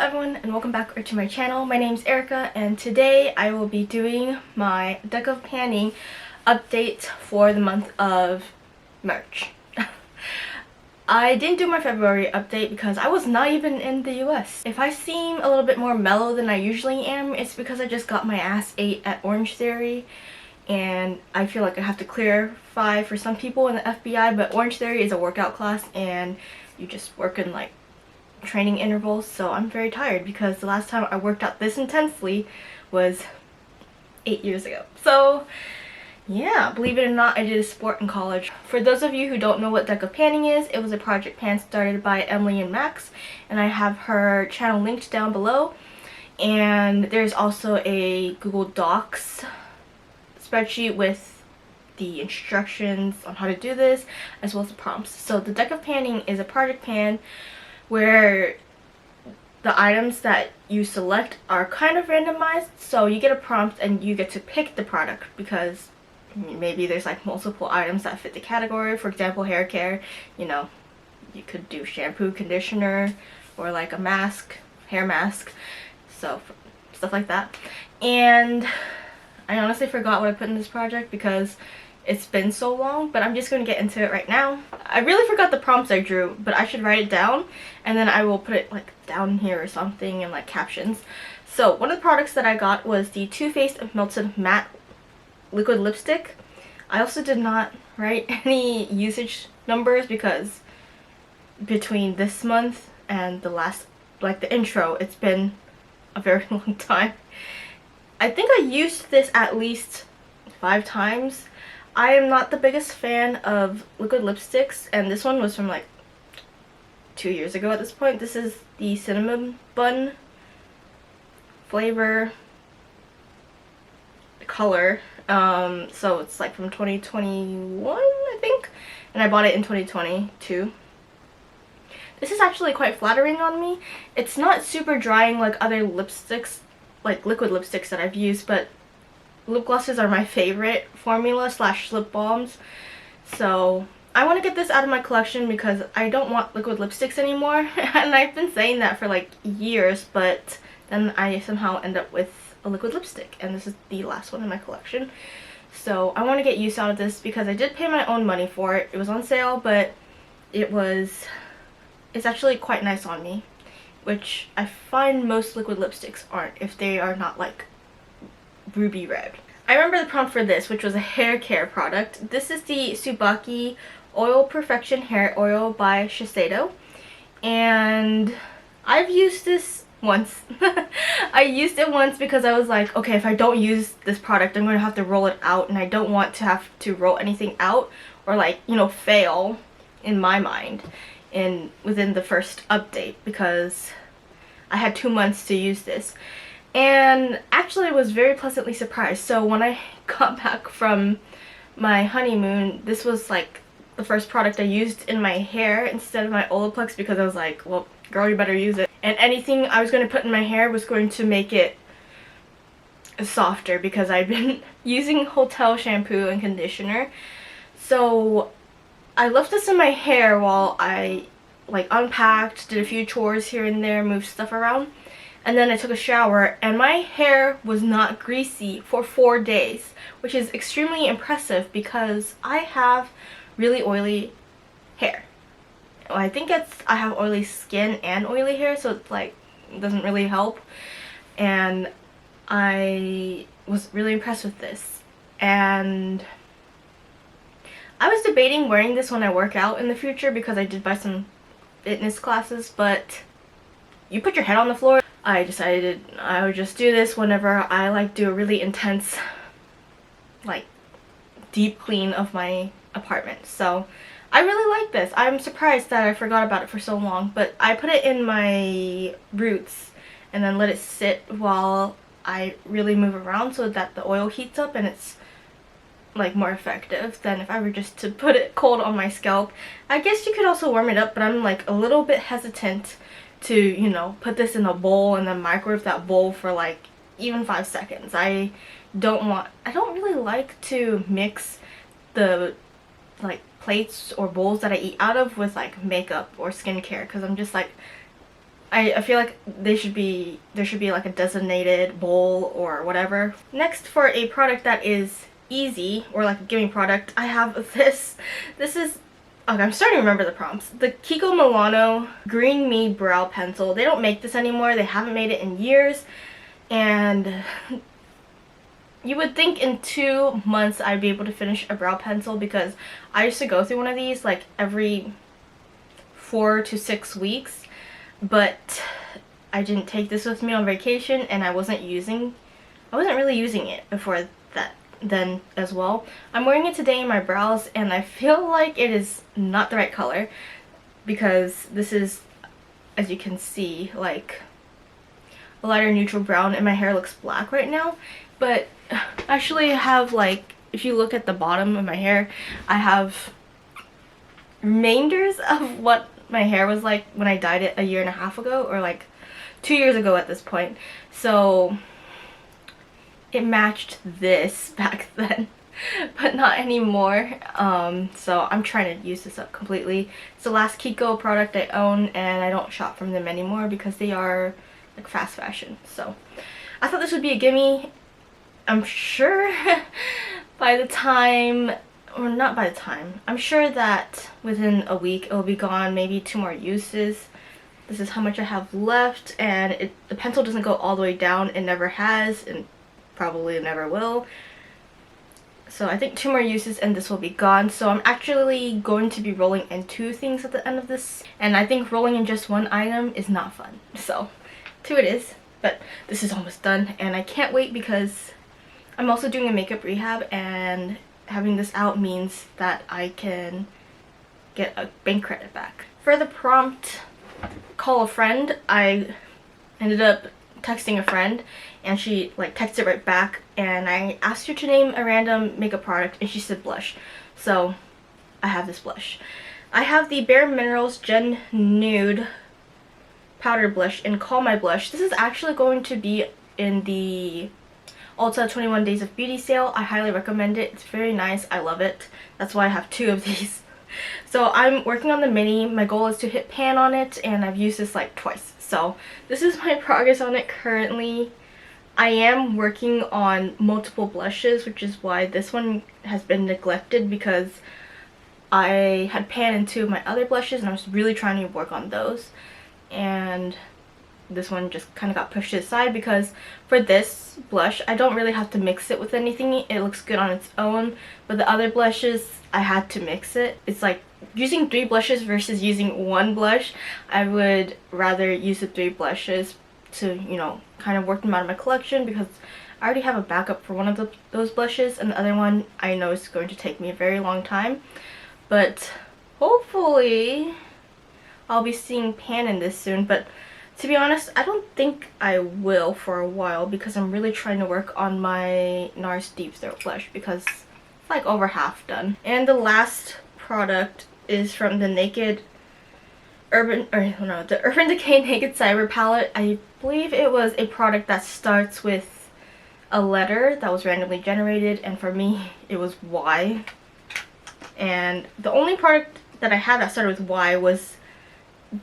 everyone and welcome back to my channel. My name's Erica and today I will be doing my deck of panning update for the month of March. I didn't do my February update because I was not even in the US. If I seem a little bit more mellow than I usually am, it's because I just got my ass ate at Orange Theory and I feel like I have to clarify for some people in the FBI, but Orange Theory is a workout class and you just work in like training intervals, so I'm very tired because the last time I worked out this intensely was 8 years ago. So yeah, believe it or not, I did a sport in college. For those of you who don't know what deck of panning is, it was a project pan started by Emily and Max, and I have her channel linked down below. And there's also a Google Docs spreadsheet with the instructions on how to do this, as well as the prompts. So the deck of panning is a project pan where the items that you select are kind of randomized, so you get a prompt and you get to pick the product because maybe there's like multiple items that fit the category. For example, hair care, you know, you could do shampoo, conditioner, or like a mask, hair mask, so stuff like that. And I honestly forgot what I put in this project because it's been so long, but I'm just going to get into it right now. I really forgot the prompts I drew, but I should write it down and then I will put it like down here or something in like captions. So one of the products that I got was the Too Faced Melted Matte Liquid Lipstick. I also did not write any usage numbers because between this month and the last, like the intro, it's been a very long time. I think I used this at least 5 times. I am not the biggest fan of liquid lipsticks, and this one was from like 2 years ago at this point. This is the Cinnamon Bun flavor color. So it's like from 2021, I think, and I bought it in 2022. This is actually quite flattering on me. It's not super drying like other lipsticks, like liquid lipsticks that I've used, but lip glosses are my favorite formula slash lip balms. So I want to get this out of my collection because I don't want liquid lipsticks anymore. And I've been saying that for like years, but then I somehow end up with a liquid lipstick, and this is the last one in my collection. So I want to get use out of this because I did pay my own money for it. It was on sale, but it's actually quite nice on me, which I find most liquid lipsticks aren't if they are not like ruby red. I remember the prompt for this, which was a hair care product. This is the Tsubaka Oil Perfection Hair Oil by Shiseido, and I've used this once. I used it once because I was like, okay, if I don't use this product, I'm going to have to roll it out, and I don't want to have to roll anything out or like, you know, fail in my mind within the first update because I had 2 months to use this. And actually I was very pleasantly surprised. So when I got back from my honeymoon, this was like the first product I used in my hair instead of my Olaplex because I was like, well, girl, you better use it. And anything I was going to put in my hair was going to make it softer because I've been using hotel shampoo and conditioner. So I left this in my hair while I like unpacked, did a few chores here and there, moved stuff around. And then I took a shower and my hair was not greasy for 4 days, which is extremely impressive because I have really oily hair. Well, I think I have oily skin and oily hair, so it's like, it doesn't really help. And I was really impressed with this. And I was debating wearing this when I work out in the future because I did buy some fitness classes, but you put your head on the floor. I decided I would just do this whenever I like do a really intense like deep clean of my apartment. So I really like this. I'm surprised that I forgot about it for so long, but I put it in my roots and then let it sit while I really move around so that the oil heats up and it's like more effective than if I were just to put it cold on my scalp. I guess you could also warm it up, but I'm like a little bit hesitant to, you know, put this in a bowl and then microwave that bowl for like even 5 seconds. I don't really like to mix the like plates or bowls that I eat out of with like makeup or skincare because I'm just like, I feel like there should be like a designated bowl or whatever. Next, for a product that is easy, or like a gimme product, I have this. This is, okay, I'm starting to remember the prompts. The Kiko Milano Green Me Brow Pencil. They don't make this anymore. They haven't made it in years. And you would think in 2 months I'd be able to finish a brow pencil, because I used to go through one of these like every 4 to 6 weeks. But I didn't take this with me on vacation, and I wasn't really using it before that then as well. I'm wearing it today in my brows, and I feel like it is not the right color, because this is, as you can see, like a lighter neutral brown, and my hair looks black right now. But actually I have, like, if you look at the bottom of my hair, I have remainders of what my hair was like when I dyed it a year and a half ago, or like 2 years ago at this point. So it matched this back then, but not anymore. So I'm trying to use this up completely. It's the last Kiko product I own, and I don't shop from them anymore because they are like fast fashion. So I thought this would be a gimme. I'm sure by the time, or not by the time, I'm sure that within a week it'll be gone, maybe 2 more uses. This is how much I have left, and the pencil doesn't go all the way down. It never has, and probably never will. So I think 2 more uses and this will be gone. So I'm actually going to be rolling in 2 things at the end of this, and I think rolling in just 1 item is not fun. So 2 it is, but this is almost done, and I can't wait because I'm also doing a makeup rehab, and having this out means that I can get a bank credit back. For the prompt, call a friend, I ended up texting a friend, and she like texted right back, and I asked her to name a random makeup product, and she said blush. So I have this blush. I have the Bare Minerals Gen Nude powder blush in Call My Blush. This is actually going to be in the Ulta 21 Days of Beauty sale. I highly recommend it. It's very nice. I love it. That's why I have 2 of these. So I'm working on the mini. My goal is to hit pan on it, and I've used this like twice. So this is my progress on it currently. I am working on multiple blushes, which is why this one has been neglected, because I had pan in 2 of my other blushes, and I was really trying to work on those. And this one just kind of got pushed to the side, because for this blush I don't really have to mix it with anything. It looks good on its own, but the other blushes I had to mix it. It's like using 3 blushes versus using 1 blush. I would rather use the 3 blushes to, you know, kind of work them out of my collection, because I already have a backup for one of those blushes, and the other one I know is going to take me a very long time. But hopefully I'll be seeing pan in this soon. But to be honest, I don't think I will for a while, because I'm really trying to work on my NARS Deep Throat blush, because it's like over half done. And the last product is from the the Urban Decay Naked Cyber palette. I believe it was a product that starts with a letter that was randomly generated, and for me it was Y. And the only product that I had that started with Y was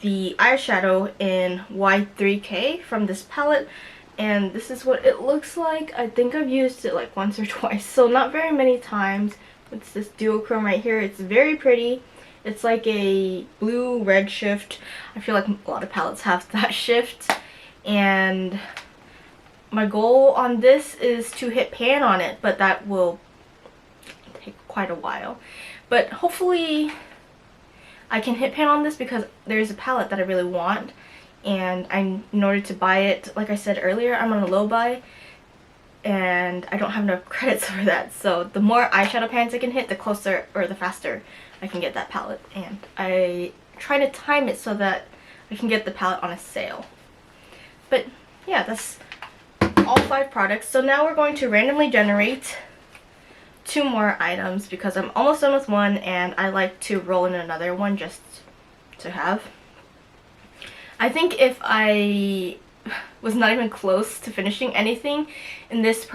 the eyeshadow in Y3K from this palette, and this is what it looks like. I think I've used it like once or twice, so not very many times. It's this duochrome right here. It's very pretty. It's like a blue-red shift. I feel like a lot of palettes have that shift, and my goal on this is to hit pan on it, but that will take quite a while. But hopefully I can hit pan on this, because there's a palette that I really want, and in order to buy it, like I said earlier, I'm on a low buy, and I don't have enough credits for that. So the more eyeshadow pans I can hit, the closer or the faster I can get that palette, and I try to time it so that I can get the palette on a sale. But yeah, that's all 5 products. So now we're going to randomly generate 2 more items, because I'm almost done with 1, and I like to roll in another one just to have. I think if I was not even close to finishing anything in this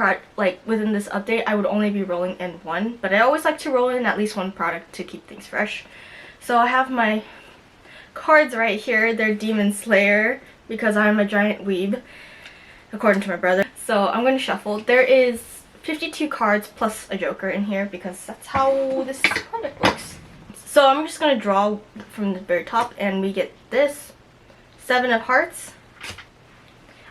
within this update, I would only be rolling in 1, but I always like to roll in at least 1 product to keep things fresh. So I have my cards right here. They're Demon Slayer, because I'm a giant weeb, according to my brother. So I'm going to shuffle. There is 52 cards plus a joker in here because that's how this product works. So I'm just going to draw from the very top, and we get this 7 of hearts.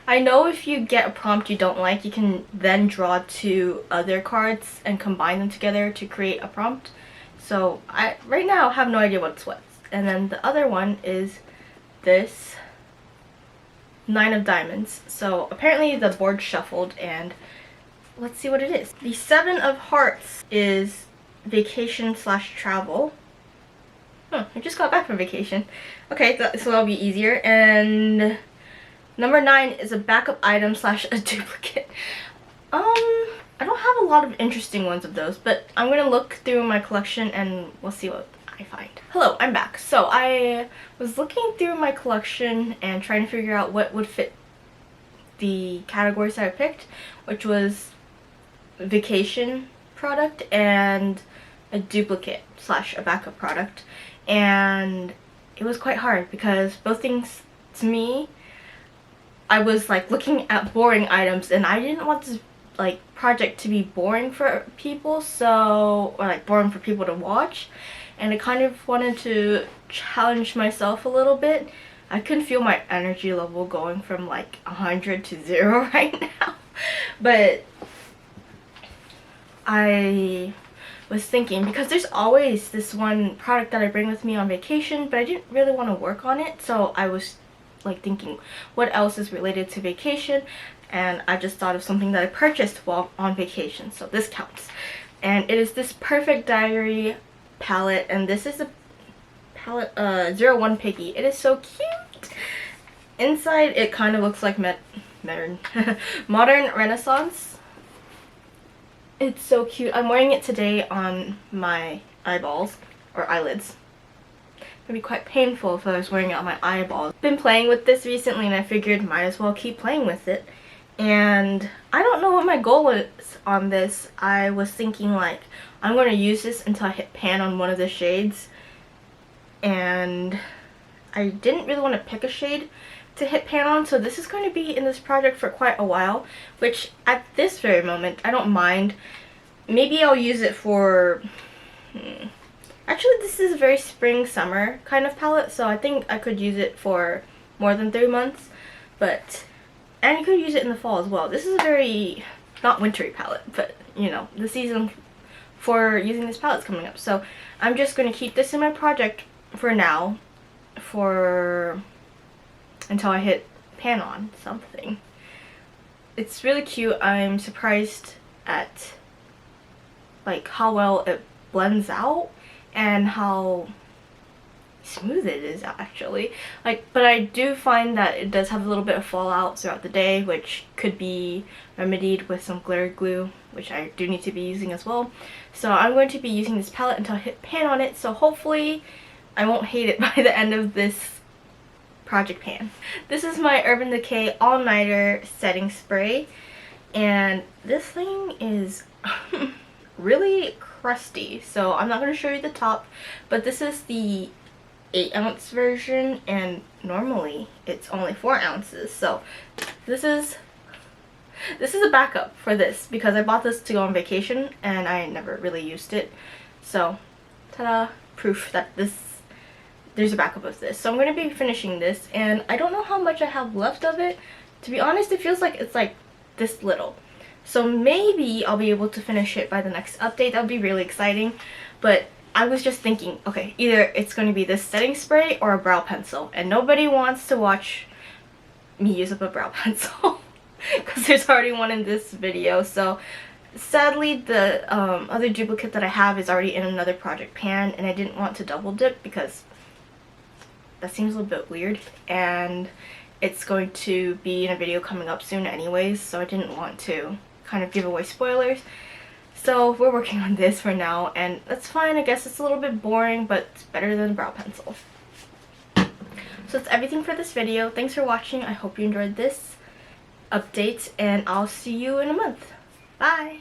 I know if you get a prompt you don't like, you can then draw 2 other cards and combine them together to create a prompt. So I right now have no idea what's what. And then the other one is this 9 of diamonds. So apparently the board shuffled, and let's see what it is. The 7 of hearts is vacation slash travel. I just got back from vacation. Okay, so that'll be easier. And number 9 is a backup item slash a duplicate. I don't have a lot of interesting ones of those, but I'm gonna look through my collection and we'll see what I find. Hello, I'm back. So I was looking through my collection and trying to figure out what would fit the categories that I picked, which was vacation product and a duplicate slash a backup product. And it was quite hard because both things, to me, I was like looking at boring items, and I didn't want this like project to be boring for people, so, or like boring for people to watch, and I kind of wanted to challenge myself a little bit. I couldn't feel my energy level going from like 100 to 0 right now, but I was thinking, because there's always this one product that I bring with me on vacation, but I didn't really want to work on it, so I was like thinking what else is related to vacation, and I just thought of something that I purchased while on vacation, so this counts. And it is this Perfect Diary palette, and this is a palette 01 Piggy. It is so cute. Inside it kind of looks like modern Renaissance. It's so cute. I'm wearing it today on my eyeballs or eyelids. It'd be quite painful if I was wearing it on my eyeballs. I've been playing with this recently, and I figured might as well keep playing with it. And I don't know what my goal is on this. I was thinking like I'm going to use this until I hit pan on one of the shades, and I didn't really want to pick a shade to hit pan on, so this is going to be in this project for quite a while, which at this very moment I don't mind. Maybe I'll use it for actually, this is a very spring summer kind of palette, so I think I could use it for more than 3 months, and you could use it in the fall as well. This is a very not wintry palette, but you know, the season for using this palette is coming up, so I'm just going to keep this in my project for now, until I hit pan on something. It's really cute. I'm surprised at like how well it blends out and how smooth it is actually. But I do find that it does have a little bit of fallout throughout the day, which could be remedied with some glitter glue, which I do need to be using as well. So I'm going to be using this palette until I hit pan on it, so hopefully I won't hate it by the end of this project pan. This is my Urban Decay All Nighter setting spray, and this thing is really crusty, so I'm not going to show you the top, but this is the 8-ounce version, and normally it's only 4 ounces, so this is a backup for this because I bought this to go on vacation and I never really used it, so ta-da, proof that there's a backup of this. So I'm going to be finishing this, and I don't know how much I have left of it. To be honest, it feels like it's like this little. So maybe I'll be able to finish it by the next update. That would be really exciting. But I was just thinking, okay, either it's going to be this setting spray or a brow pencil. And nobody wants to watch me use up a brow pencil because there's already one in this video. So sadly, the other duplicate that I have is already in another project pan, and I didn't want to double dip because that seems a little bit weird, and it's going to be in a video coming up soon anyways, so I didn't want to kind of give away spoilers. So we're working on this for now, and that's fine. I guess it's a little bit boring, but it's better than brow pencil. So that's everything for this video. Thanks for watching. I hope you enjoyed this update, and I'll see you in a month. Bye!